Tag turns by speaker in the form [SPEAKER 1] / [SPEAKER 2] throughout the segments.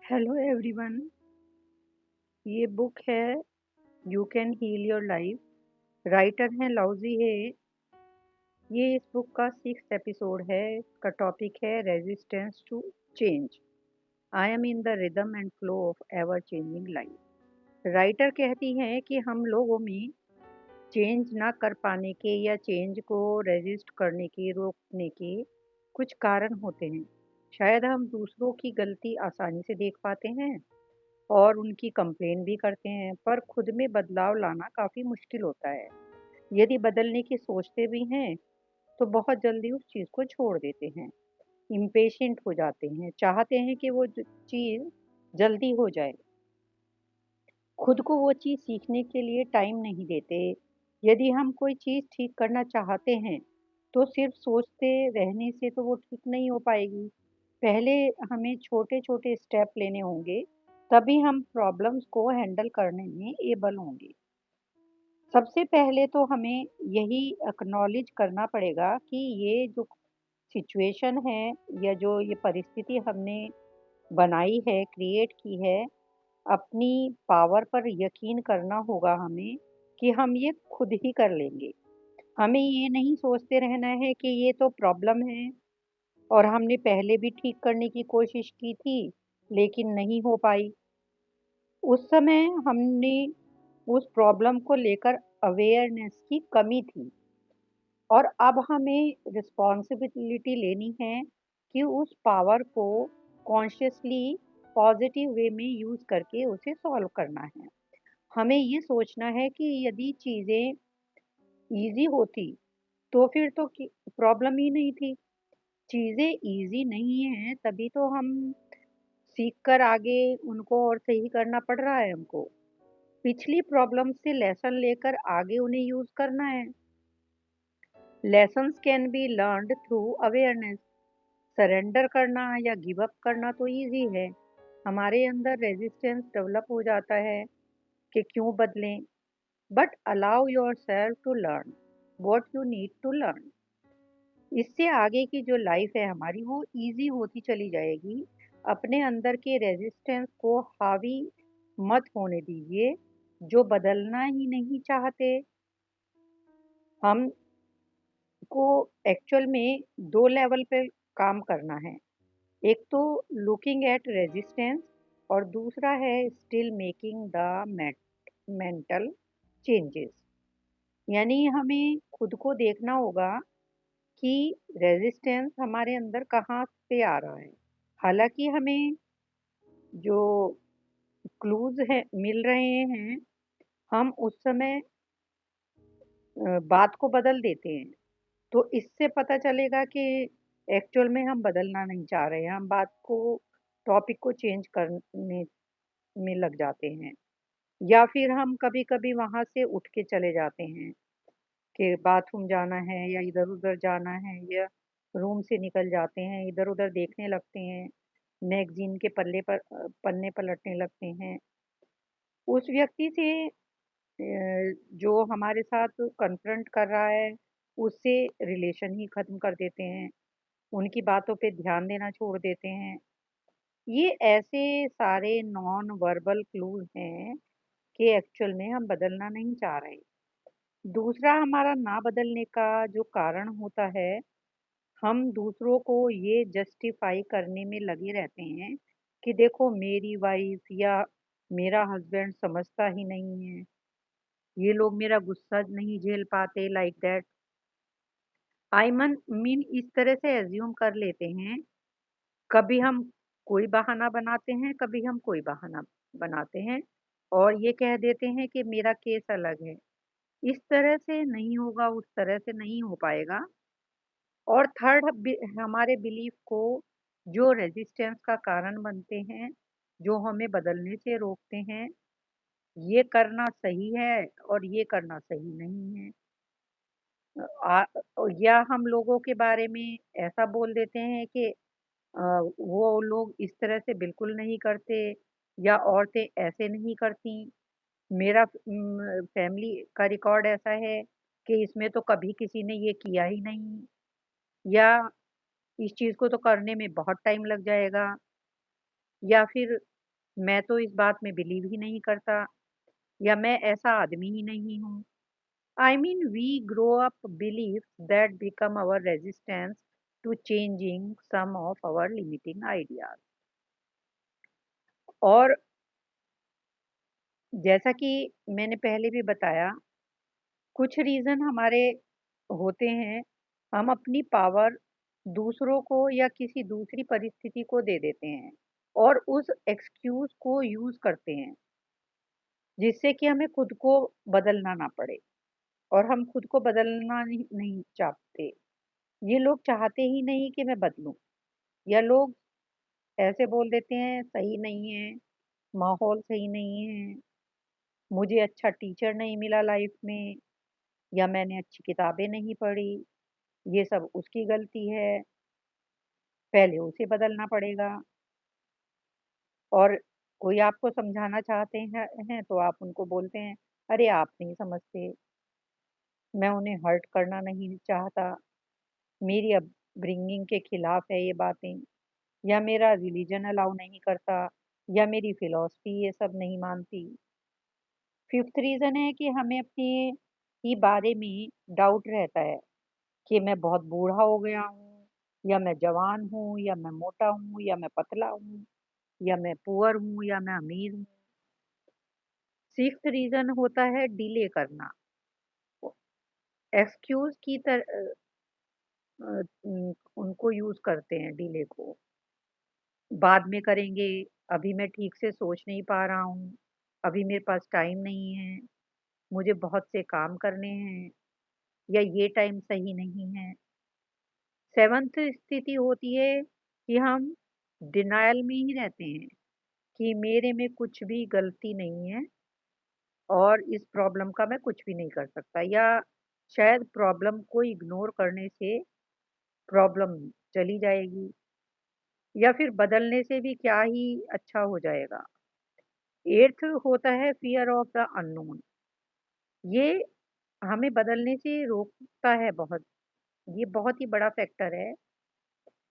[SPEAKER 1] Hello everyone. ये book है you can heal your life. Writer हैं लाउजी है। ये इस बुक का 6th एपिसोड है। इसका टॉपिक है resistance to change. I am in the rhythm and flow of ever changing life. Writer कहती हैं कि हम लोगों में चेंज ना कर पाने के या चेंज को रेजिस्ट करने के रोकने के कुछ कारण होते हैं। शायद हम दूसरों की गलती आसानी से देख पाते हैं और उनकी कंप्लेन भी करते हैं, पर खुद में बदलाव लाना काफ़ी मुश्किल होता है। यदि बदलने की सोचते भी हैं, तो बहुत जल्दी उस चीज़ को छोड़ देते हैं। इम्पेशेंट हो जाते हैं, चाहते हैं कि वो चीज़ जल्दी हो जाए। खुद को वो चीज़ सीखने के लिए टाइम नहीं देते। यदि हम कोई चीज़ ठीक करना चाहते हैं, तो सिर्फ सोचते रहने से तो वो ठीक नहीं हो पाएगी। पहले हमें छोटे-छोटे स्टेप लेने होंगे, तभी हम प्रॉब्लम्स को हैंडल करने में एबल होंगे। सबसे पहले तो हमें यही एक्नॉलेज करना पड़ेगा कि ये जो सिचुएशन है या जो ये परिस्थिति हमने बनाई है, क्रिएट की है, अपनी पावर पर यकीन करना होगा हमें कि हम ये खुद ही कर लेंगे। हमें ये नहीं सोचते रहना है कि ये तो प्रॉब्लम है और हमने पहले भी ठीक करने की कोशिश की थी, लेकिन नहीं हो पाई। उस समय हमने उस प्रॉब्लम को लेकर अवेयरनेस की कमी थी और अब हमें रिस्पॉन्सिबिलिटी लेनी है कि उस पावर को कॉन्शियसली पॉजिटिव वे में यूज़ करके उसे सॉल्व करना है। हमें ये सोचना है कि यदि चीज़ें ईज़ी होती, तो फिर तो प्रॉब्लम ही नहीं थी। चीज़ें ईज़ी नहीं हैं, तभी तो हम सीख कर आगे उनको और सही करना पड़ रहा है हमको। पिछली प्रॉब्लम से लेसन लेकर आगे उन्हें यूज़ करना है। Lessons can be learned through awareness. Surrender करना या गिव अप करना तो ईज़ी है। हमारे अंदर रेजिस्टेंस डेवलप हो जाता है कि क्यों बदलें। But allow yourself to learn what you need to learn. इससे आगे की जो लाइफ है हमारी वो इजी होती चली जाएगी। अपने अंदर के रेजिस्टेंस को हावी मत होने दीजिए। जो बदलना ही नहीं चाहते, हमको एक्चुअल में दो लेवल पे काम करना है। एक तो लुकिंग एट रेजिस्टेंस और दूसरा है still making the mental changes. यानी हमें खुद को देखना होगा कि रेजिस्टेंस हमारे अंदर कहाँ से आ रहा है। हालांकि हमें जो क्लूज है मिल रहे हैं, हम उस समय बात को बदल देते हैं। तो इससे पता चलेगा कि एक्चुअल में हम बदलना नहीं चाह रहे हैं, हम बात को टॉपिक को चेंज करने में लग जाते हैं। या फिर हम कभी-कभी वहाँ से उठ के चले जाते हैं कि बाथरूम जाना है या इधर-उधर जाना है, या रूम से निकल जाते हैं, इधर-उधर देखने लगते हैं, मैगज़ीन के पन्ने पलटने लगते हैं। उस व्यक्ति से जो हमारे साथ कन्फ्रंट कर रहा है, उससे रिलेशन ही ख़त्म कर देते हैं, उनकी बातों पे ध्यान देना छोड़ देते हैं। ये ऐसे सारे नॉन वर्बल क्लूज़ हैं कि एक्चुअल में हम बदलना नहीं चाह रहे। दूसरा हमारा ना बदलने का जो कारण होता है, हम दूसरों को ये जस्टिफाई करने में लगे रहते हैं कि देखो मेरी वाइफ या मेरा हस्बैंड समझता ही नहीं है, ये लोग मेरा गुस्सा नहीं झेल पाते, लाइक दैट। आई मन मीन इस तरह से एज्यूम कर लेते हैं। कभी हम कोई बहाना बनाते हैं, कभी हम कोई बहाना बनाते हैं और ये कह देते हैं कि मेरा केस अलग है। इस तरह से नहीं होगा, उस तरह से नहीं हो पाएगा। और थर्ड हमारे बिलीफ को जो रेजिस्टेंस का कारण बनते हैं, जो हमें बदलने से रोकते हैं, ये करना सही है और ये करना सही नहीं है। आ, या हम लोगों के बारे में ऐसा बोल देते हैं कि वो लोग इस तरह से बिल्कुल नहीं करते या औरतें ऐसे नहीं करती। मेरा फैमिली का रिकॉर्ड ऐसा है कि इसमें तो कभी किसी ने ये किया ही नहीं, या इस चीज़ को तो करने में बहुत टाइम लग जाएगा, या फिर मैं तो इस बात में बिलीव ही नहीं करता, या मैं ऐसा आदमी ही नहीं हूँ। I mean, we grow up beliefs that become our resistance to changing some of our limiting ideas. और जैसा कि मैंने पहले भी बताया, कुछ रीज़न हमारे होते हैं, हम अपनी पावर दूसरों को या किसी दूसरी परिस्थिति को दे देते हैं और उस एक्सक्यूज़ को यूज़ करते हैं, जिससे कि हमें खुद को बदलना ना पड़े और हम खुद को बदलना नहीं नहीं चाहते। ये लोग चाहते ही नहीं कि मैं बदलूँ, या लोग ऐसे बोल देते हैं सही नहीं है, माहौल सही नहीं है, मुझे अच्छा टीचर नहीं मिला लाइफ में, या मैंने अच्छी किताबें नहीं पढ़ी, ये सब उसकी गलती है, पहले उसे बदलना पड़ेगा। और कोई आपको समझाना चाहते हैं तो आप उनको बोलते हैं, अरे आप नहीं समझते, मैं उन्हें हर्ट करना नहीं चाहता, मेरी अपब्रिंगिंग के खिलाफ है ये बातें, या मेरा रिलीजन अलाउ नहीं करता, या मेरी फिलॉसफी ये सब नहीं मानती। फिफ्थ रीज़न है कि हमें अपने ही बारे में डाउट रहता है कि मैं बहुत बूढ़ा हो गया हूँ, या मैं जवान हूँ, या मैं मोटा हूँ, या मैं पतला हूँ, या मैं पुअर हूँ, या मैं अमीर हूँ। सिक्स्थ रीज़न होता है डिले करना। एक्सक्यूज़ की उनको यूज़ करते हैं डिले को। बाद में करेंगे, अभी मैं ठीक से सोच नहीं पा रहा हूँ, अभी मेरे पास टाइम नहीं है, मुझे बहुत से काम करने हैं, या ये टाइम सही नहीं है। सेवंथ स्थिति होती है कि हम डिनायल में ही रहते हैं कि मेरे में कुछ भी गलती नहीं है और इस प्रॉब्लम का मैं कुछ भी नहीं कर सकता, या शायद प्रॉब्लम को इग्नोर करने से प्रॉब्लम चली जाएगी, या फिर बदलने से भी क्या ही अच्छा हो जाएगा। एट्थ होता है फियर ऑफ द अननोन। ये हमें बदलने से रोकता है बहुत। ये बहुत ही बड़ा फैक्टर है।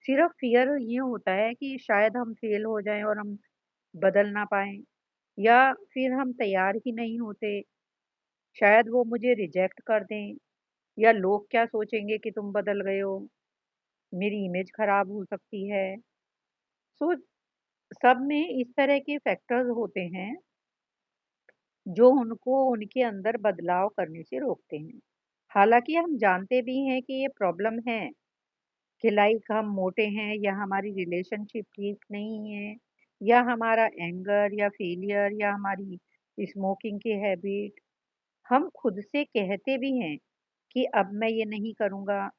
[SPEAKER 1] सिर्फ फियर ये होता है कि शायद हम फेल हो जाएं और हम बदल ना पाएं, या फिर हम तैयार ही नहीं होते, शायद वो मुझे रिजेक्ट कर दें, या लोग क्या सोचेंगे कि तुम बदल गए हो, मेरी इमेज खराब हो सकती है। सो सब में इस तरह के फैक्टर्स होते हैं जो उनको उनके अंदर बदलाव करने से रोकते हैं। हालांकि हम जानते भी हैं कि ये प्रॉब्लम है, कि लाइक हम मोटे हैं, या हमारी रिलेशनशिप ठीक नहीं है, या हमारा एंगर या फेलियर, या हमारी स्मोकिंग की हैबिट। हम खुद से कहते भी हैं कि अब मैं ये नहीं करूँगा,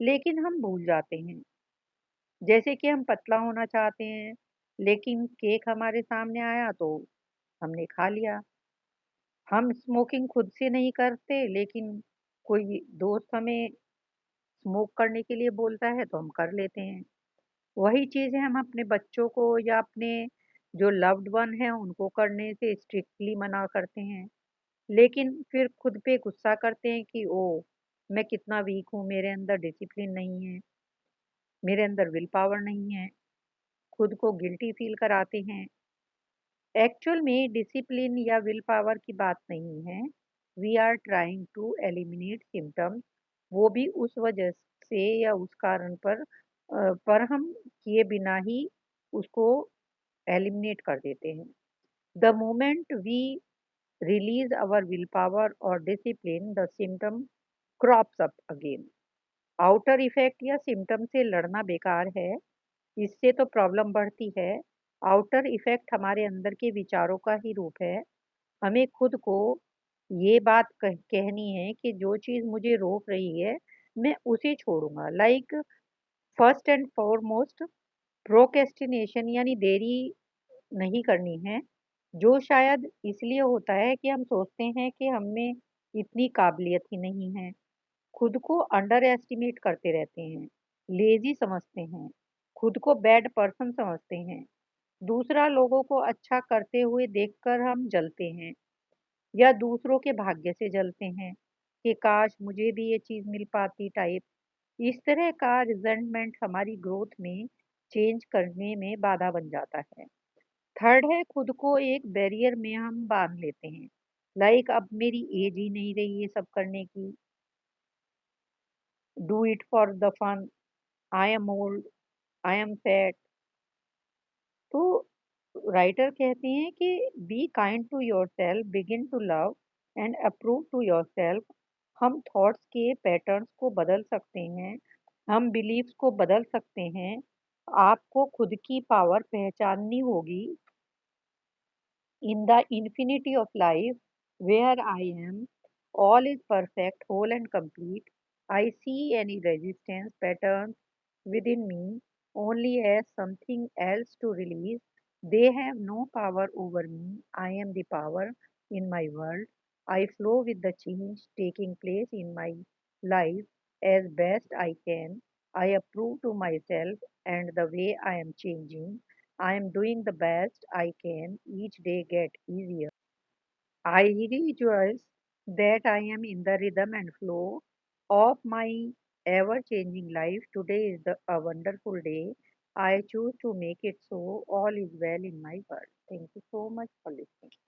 [SPEAKER 1] लेकिन हम भूल जाते हैं। जैसे कि हम पतला होना चाहते हैं, लेकिन केक हमारे सामने आया तो हमने खा लिया। हम स्मोकिंग खुद से नहीं करते, लेकिन कोई दोस्त हमें स्मोक करने के लिए बोलता है तो हम कर लेते हैं। वही चीज़ें हम अपने बच्चों को या अपने जो लव्ड वन हैं उनको करने से स्ट्रिक्टली मना करते हैं। लेकिन फिर खुद पे गुस्सा करते हैं कि ओह! मैं कितना वीक हूँ, मेरे अंदर डिसिप्लिन नहीं है, मेरे अंदर विल पावर नहीं है, खुद को गिल्टी फ़ील कराते हैं। एक्चुअल में डिसिप्लिन या विल पावर की बात नहीं है। We are trying to eliminate symptoms, वो भी उस वजह से या उस कारण पर हम किए बिना ही उसको एलिमिनेट कर देते हैं। The moment we release our willpower और discipline, the symptom crops up again. Outer effect या सिम्पटम से लड़ना बेकार है, इससे तो प्रॉब्लम बढ़ती है। आउटर इफेक्ट हमारे अंदर के विचारों का ही रूप है। हमें खुद को ये बात कहनी है कि जो चीज़ मुझे रोक रही है, मैं उसे छोड़ूँगा। Like first and foremost, procrastination यानी देरी नहीं करनी है, जो शायद इसलिए होता है कि हम सोचते हैं कि हम में इतनी काबिलियत ही नहीं है। खुद को अंडर एस्टिमेट करते रहते हैं, लेज़ी समझते हैं, खुद को बैड पर्सन समझते हैं। दूसरा लोगों को अच्छा करते हुए देखकर हम जलते हैं, या दूसरों के भाग्य से जलते हैं कि काश मुझे भी ये चीज़ मिल पाती टाइप। इस तरह का रिज़ेंटमेंट हमारी ग्रोथ में चेंज करने में बाधा बन जाता है। थर्ड है खुद को एक बैरियर में हम बांध लेते हैं। लाइक अब मेरी एज ही नहीं रही ये सब करने की। Do it for the fun. I am old. I am fat. तो राइटर कहते हैं कि be kind to yourself, begin to love and approve to yourself. हम थॉट्स के पैटर्न्स को बदल सकते हैं, हम बिलीव्स को बदल सकते हैं। आपको खुद की पावर पहचाननी होगी। In the infinity of life, where I am, all is perfect, whole, and complete. I see any resistance patterns within me only as something else to release. They have no power over me. I am the power in my world. I flow with the change taking place in my life as best I can. I approve to myself and the way I am changing. I am doing the best I can. Each day get easier. I rejoice that I am in the rhythm and flow of my ever changing life. Today is a wonderful day. I choose to make it so. All is well in my world. Thank you so much for listening.